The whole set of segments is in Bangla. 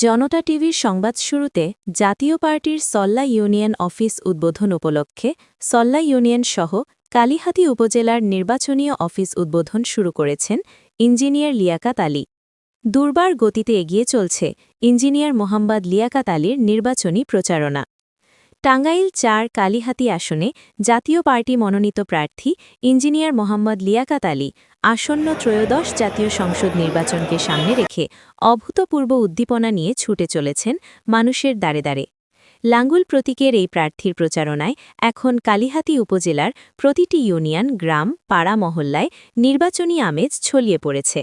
জনতা টিভির সংবাদ শুরুতে জাতীয় পার্টির সল্লা ইউনিয়ন অফিস উদ্বোধন উপলক্ষে সল্লা ইউনিয়ন সহ কালিহাতী উপজেলার নির্বাচনীয় অফিস উদ্বোধন শুরু করেছেন ইঞ্জিনিয়ার লিয়াকাত আলী। দুর্বার গতিতে এগিয়ে চলছে ইঞ্জিনিয়ার মোহাম্মদ লিয়াকাত আলীর নির্বাচনী প্রচারণা। টাঙ্গাইল ৪ কালিহাতী আসনে জাতীয় পার্টি মনোনীত প্রার্থী ইঞ্জিনিয়ার মোহাম্মদ লিয়াকাত আলী আসন্ন ত্রয়োদশ জাতীয় সংসদ নির্বাচনকে সামনে রেখে অভূতপূর্ব উদ্দীপনা নিয়ে ছুটে চলেছেন মানুষের দ্বারে দ্বারে। লাঙ্গুল প্রতীকের এই প্রার্থীর প্রচারণায় এখন কালিহাতী উপজেলার প্রতিটি ইউনিয়ন, গ্রাম, পাড়া মহল্লায় নির্বাচনী আমেজ ছড়িয়ে পড়েছে।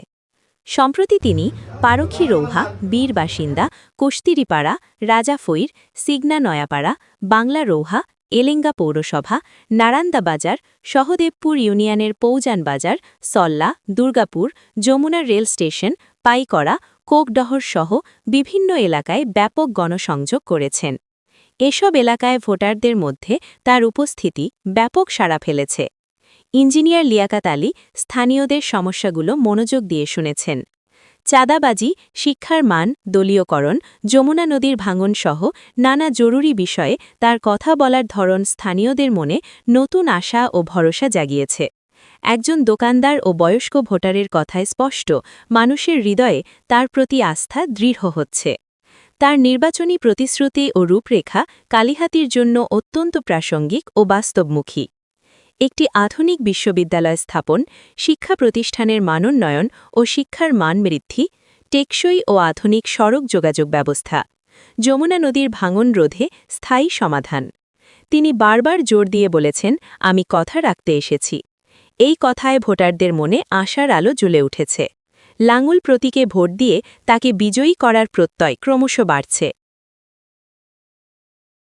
সম্প্রতি তিনি পারখী রৌহা, বীর বাসিন্দা, কস্তিরিপাড়া, রাজাফইর, সিগনা নয়াপাড়া, বাংলা রৌহা, এলেঙ্গা পৌরসভা, নারান্দা বাজার, সহদেবপুর ইউনিয়নের পৌজান বাজার, সল্লা, দুর্গাপুর, যমুনা রেল স্টেশন, পাইকড়া, কোকডহর সহ বিভিন্ন এলাকায় ব্যাপক গণসংযোগ করেছেন। এসব এলাকায় ভোটারদের মধ্যে তার উপস্থিতি ব্যাপক সাড়া ফেলেছে। ইঞ্জিনিয়ার লিয়াকাত আলী স্থানীয়দের সমস্যাগুলো মনোযোগ দিয়ে শুনেছেন। চাঁদাবাজি, শিক্ষার মান, দলীয়করণ, যমুনা নদীর ভাঙন সহ নানা জরুরি বিষয়ে তার কথা বলার ধরন স্থানীয়দের মনে নতুন আশা ও ভরসা জাগিয়েছে। একজন দোকানদার ও বয়স্ক ভোটারের কথায় স্পষ্ট, মানুষের হৃদয়ে তার প্রতি আস্থা দৃঢ় হচ্ছে। তার নির্বাচনী প্রতিশ্রুতি ও রূপরেখা কালিহাতীর জন্য অত্যন্ত প্রাসঙ্গিক ও বাস্তবমুখী। একটি আধুনিক বিশ্ববিদ্যালয় স্থাপন, শিক্ষা প্রতিষ্ঠানের মানোন্নয়ন ও শিক্ষার মান বৃদ্ধি, টেকসই ও আধুনিক সড়ক যোগাযোগ ব্যবস্থা, যমুনা নদীর ভাঙন রোধে স্থায়ী সমাধান। তিনি বারবার জোর দিয়ে বলেছেন, আমি কথা রাখতে এসেছি। এই কথায় ভোটারদের মনে আশার আলো জ্বলে উঠেছে। লাঙ্গুল প্রতীকে ভোট দিয়ে তাকে বিজয়ী করার প্রত্যয় ক্রমশ বাড়ছে।